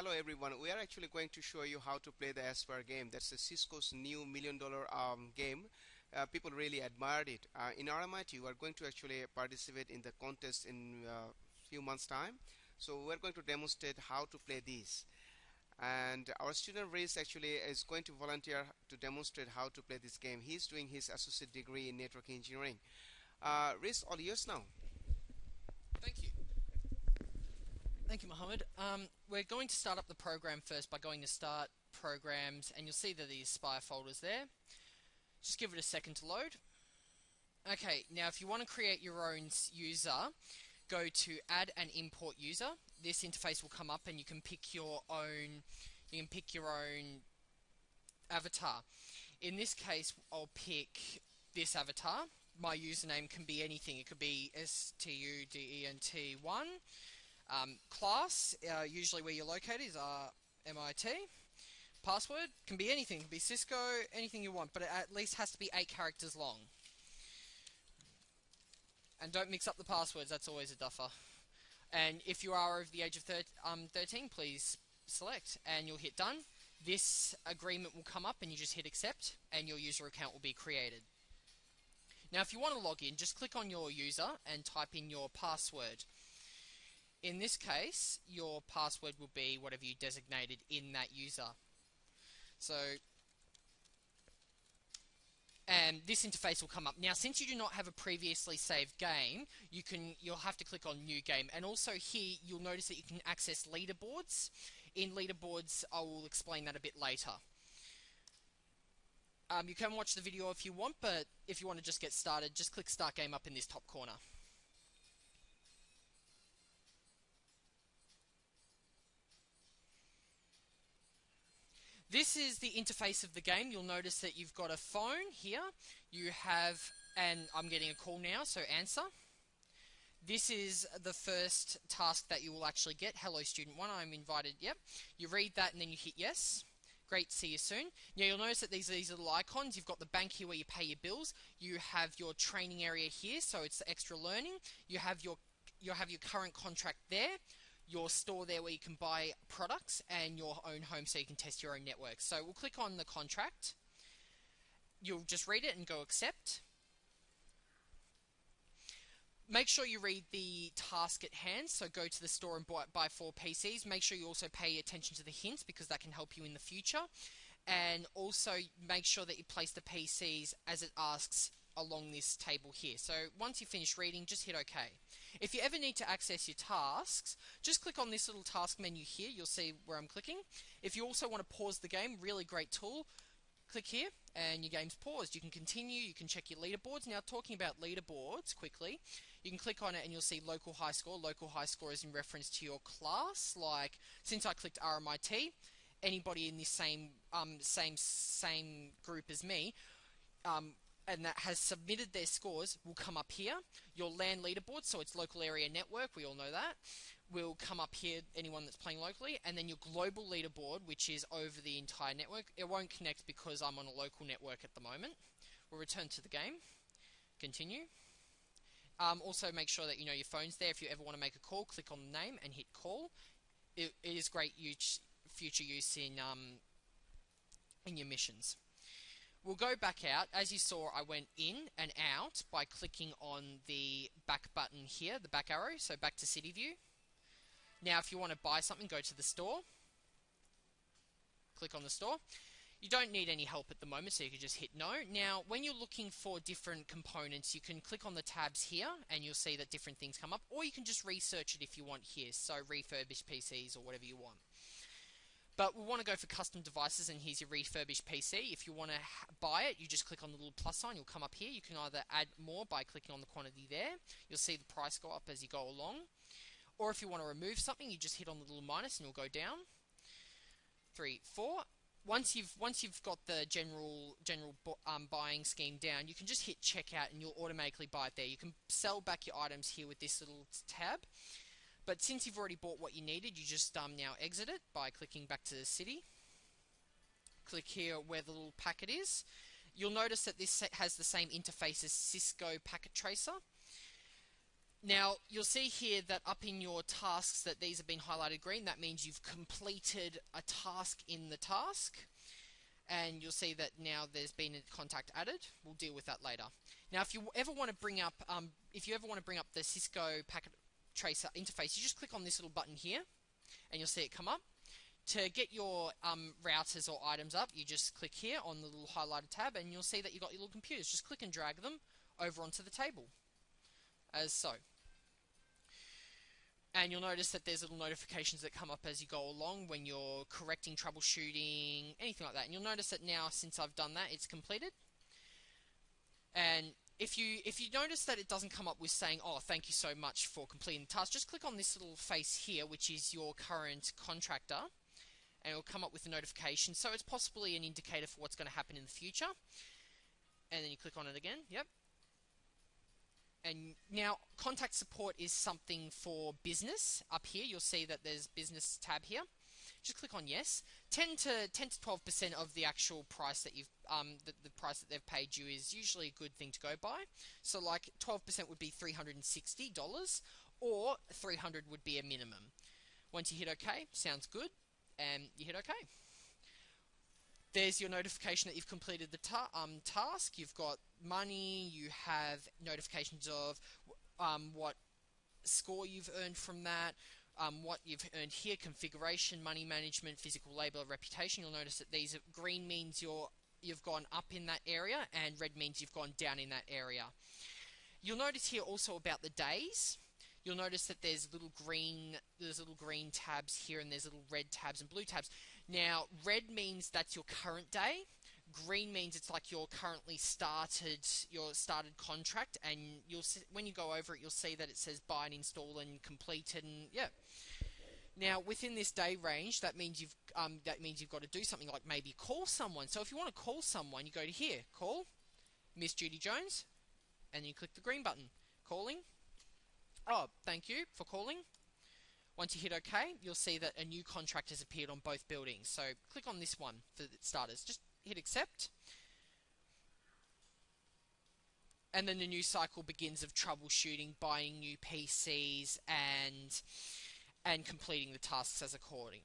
Hello everyone, we are actually going to show you how to play the Aspire game. That's a Cisco's new $1 million game. People really admired it. In RMIT, we are going to actually participate in the contest in a few months time. So we're going to demonstrate how to play this. And our student Reese actually is going to volunteer to demonstrate how to play this game. He's doing his associate degree in network engineering. Reese, all yours now. Thank you. Thank you, Mohammed. We're going to start up the program first by going to Start, Programs, and you'll see that the Aspire folder's there. Just give it a second to load. Okay, now if you want to create your own user, go to Add and Import User. This interface will come up and you can pick your own avatar. In this case, I'll pick this avatar. My username can be anything. It could be STUDENT1. Class, usually where you're located, is MIT. Password can be anything. It can be Cisco, anything you want, but it at least has to be 8 characters long. And don't mix up the passwords, that's always a duffer. And if you are over the age of 13, please select, and you'll hit Done. This agreement will come up, and you just hit Accept, and your user account will be created. Now, if you want to log in, just click on your user and type in your password. In this case, your password will be whatever you designated in that user. And this interface will come up. Now, since you do not have a previously saved game, you'll have to click on New Game. And also here, you'll notice that you can access leaderboards. In leaderboards, I will explain that a bit later. You can watch the video if you want, but if you want to just get started, just click Start Game up in this top corner. This is the interface of the game. You'll notice that you've got a phone here. You have, and I'm getting a call now, so answer. This is the first task that you will actually get. Hello, student 1, I'm invited. Yep. You read that and then you hit yes. Great, see you soon. Now you'll notice that these are little icons. You've got the bank here where you pay your bills. You have your training area here, so it's the extra learning. You have your current contract there. Your store there where you can buy products, and your own home so you can test your own network. So we'll click on the contract. You'll just read it and go accept. Make sure you read the task at hand, so go to the store and buy 4 PCs. Make sure you also pay attention to the hints because that can help you in the future. And also make sure that you place the PCs as it asks along this table here. So once you finish reading, just hit OK. If you ever need to access your tasks, just click on this little task menu here. You'll see where I'm clicking. If you also want to pause the game, really great tool. Click here and your game's paused. You can continue, you can check your leaderboards. Now, talking about leaderboards quickly, you can click on it and you'll see local high score. Local high score is in reference to your class. Like, since I clicked RMIT, anybody in this same group as me, and that has submitted their scores will come up here. Your LAN leaderboard, so it's local area network, we all know that, will come up here, anyone that's playing locally, and then your global leaderboard, which is over the entire network. It won't connect because I'm on a local network at the moment. We'll return to the game. Continue. Also make sure that you know your phone's there. If you ever want to make a call, click on the name and hit call. It is great future use in your missions. We'll go back out. As you saw, I went in and out by clicking on the back button here, the back arrow, so back to City View. Now, if you want to buy something, go to the store. Click on the store. You don't need any help at the moment, so you can just hit no. Now, when you're looking for different components, you can click on the tabs here, and you'll see that different things come up, or you can just research it if you want here, so refurbished PCs or whatever you want. But we want to go for custom devices, and here's your refurbished PC. If you want to buy it, you just click on the little plus sign. You'll come up here. You can either add more by clicking on the quantity there. You'll see the price go up as you go along. Or if you want to remove something, you just hit on the little minus and it'll go down. 3, 4. Once you've got the general buying scheme down, you can just hit checkout and you'll automatically buy it there. You can sell back your items here with this little tab. But since you've already bought what you needed, you just now exit it by clicking back to the city. Click here where the little packet is. You'll notice that this has the same interface as Cisco Packet Tracer. Now, you'll see here that up in your tasks that these have been highlighted green. That means you've completed a task in the task. And you'll see that now there's been a contact added. We'll deal with that later. Now, if you ever want to bring up, the Cisco Packet Tracer interface, you just click on this little button here, and you'll see it come up. To get your routers or items up, you just click here on the little highlighted tab, and you'll see that you've got your little computers. Just click and drag them over onto the table, as so. And you'll notice that there's little notifications that come up as you go along when you're correcting, troubleshooting, anything like that. And you'll notice that now, since I've done that, it's completed. And if you notice that it doesn't come up with saying, oh, thank you so much for completing the task, just click on this little face here, which is your current contractor, and it'll come up with a notification. So it's possibly an indicator for what's going to happen in the future. And then you click on it again. Yep. And now, contact support is something for business. Up here, you'll see that there's business tab here. Just click on yes. 10 to 12% of the actual price that you've the price that they've paid you is usually a good thing to go by. So, like 12% would be $360, or 300 would be a minimum. Once you hit OK, sounds good, and you hit OK. There's your notification that you've completed the task. You've got money. You have notifications of what score you've earned from that, what you've earned here, configuration, money management, physical labor, reputation. You'll notice that these green means you've gone up in that area, and red means you've gone down in that area. You'll notice here also about the days. You'll notice that there's little green tabs here, and there's little red tabs and blue tabs. Now, red means that's your current day. Green means it's like your started contract, and when you go over it, you'll see that it says buy and install and completed, and yeah. Now, within this day range, that means you've got to do something like maybe call someone. So if you want to call someone, you go to here, call Miss Judy Jones, and you click the green button, calling. Oh, thank you for calling. Once you hit OK, you'll see that a new contract has appeared on both buildings. So click on this one for starters. Just hit accept. And then the new cycle begins of troubleshooting, buying new PCs, and completing the tasks as according.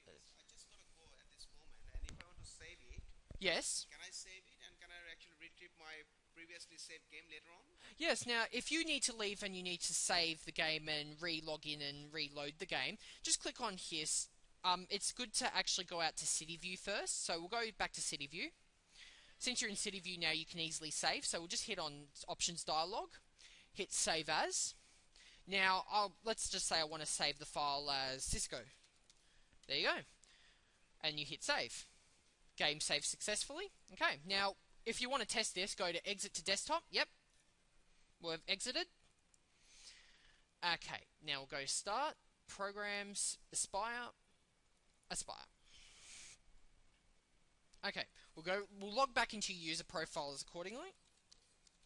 I just got a call at this moment, and if I want to save it, yes. Can I save it, and can I actually retrieve my previously saved game later on? Yes, now if you need to leave and you need to save the game and re-log in and reload the game, just click on here. It's good to actually go out to City View first, so we'll go back to City View. Since you're in City View now, you can easily save, so we'll just hit on Options Dialog, hit Save As. Now, let's just say I want to save the file as Cisco. There you go. And you hit Save. Game saved successfully. Okay, now, if you want to test this, go to Exit to Desktop. Yep. We've exited. Okay, now we'll go Start, Programs, Aspire. Okay, we'll log back into your user profiles accordingly.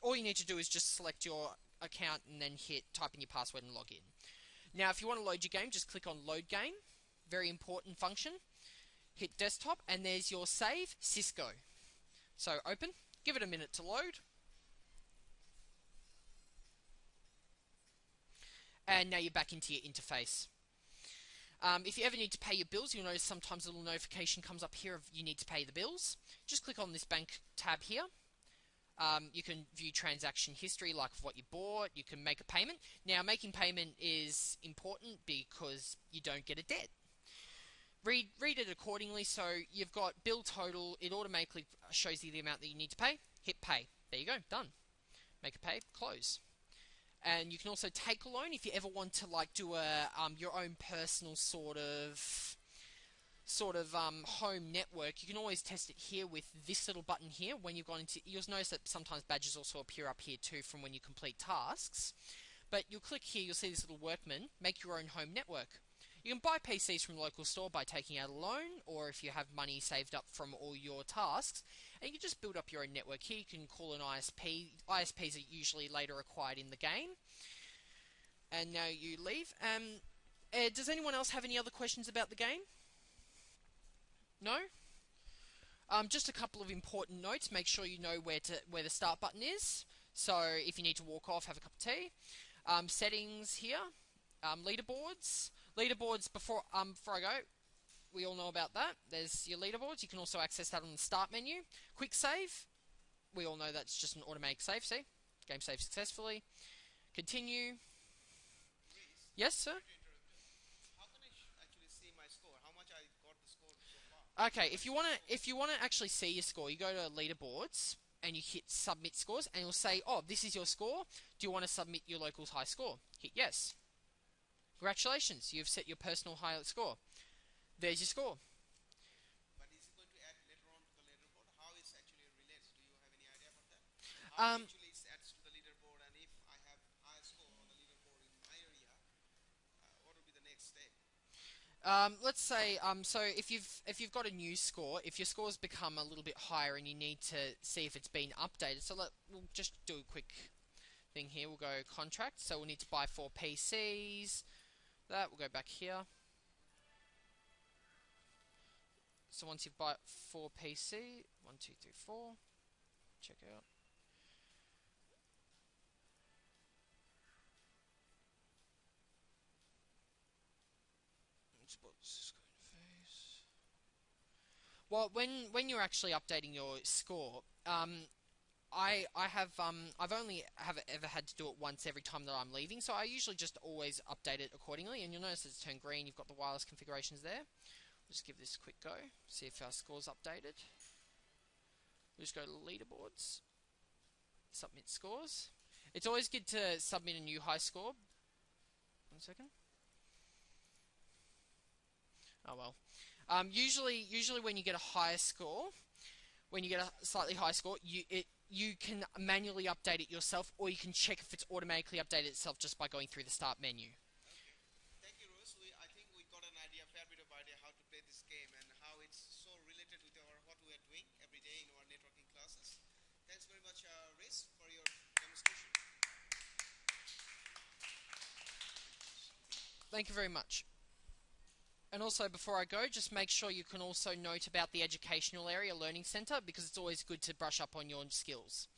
All you need to do is just select your account and then type in your password and log in. Now, if you want to load your game, just click on Load Game. Very important function. Hit Desktop, and there's your save, Cisco. So open, give it a minute to load. And now you're back into your interface. If you ever need to pay your bills, you'll notice sometimes a little notification comes up here of you need to pay the bills. Just click on this bank tab here. You can view transaction history, like what you bought. You can make a payment. Now, making payment is important because you don't get a debt. Read it accordingly. So you've got bill total. It automatically shows you the amount that you need to pay. Hit pay. There you go. Done. Make a pay. Close. And you can also take a loan if you ever want to do your own personal sort of home network. You can always test it here with this little button here. When you've gone into, you'll notice that sometimes badges also appear up here too from when you complete tasks. But you'll click here, you'll see this little workman, make your own home network. You can buy PCs from the local store by taking out a loan, or if you have money saved up from all your tasks, and you can just build up your own network here. You can call an ISP. ISPs are usually later acquired in the game. And now you leave. Does anyone else have any other questions about the game? No? Just a couple of important notes. Make sure you know where the start button is. So if you need to walk off, have a cup of tea. Settings here, leaderboards. Leaderboards, before I go, we all know about that. There's your leaderboards. You can also access that on the start menu. Quick save. We all know that's just an automatic save. See? Game saved successfully. Continue. Yes, sir? How can I actually see my score? How much I got the score so far? Okay, if you wanna actually see your score, you go to leaderboards and you hit submit scores, and it will say, "Oh, this is your score. Do you want to submit your local's high score?" Hit yes. Congratulations, you've set your personal high score. There's your score. But is it going to add later on to the leaderboard? How is actually related? Do you have any idea about that? How Um, actually it adds to the leaderboard, and if I have high score on the leaderboard in my area, what will be the next step? let's say so if you've got a new score, if your score's become a little bit higher and you need to see if it's been updated, so we'll just do a quick thing here. We'll go contract, so we'll need to buy 4 PCs. That we'll go back here. So once you've bought 4 PC, 1, 2, 3, 4, check out. Well, when you're actually updating your score, I've only ever had to do it once every time that I'm leaving, so I usually just always update it accordingly. And you'll notice it's turned green. You've got the wireless configurations there. We'll just give this a quick go, see if our score's updated. We'll just go to leaderboards, submit scores. It's always good to submit a new high score. 1 second. Oh well. Usually when you get a higher score, when you get a slightly higher score, you can manually update it yourself, or you can check if it's automatically updated itself just by going through the start menu. Okay. Thank you, Rose. I think we got an idea, a fair bit of idea how to play this game and how it's so related with what we are doing every day in our networking classes. Thanks very much, Riz, for your demonstration. Thank you very much. And also, before I go, just make sure you can also note about the educational area learning center, because it's always good to brush up on your skills.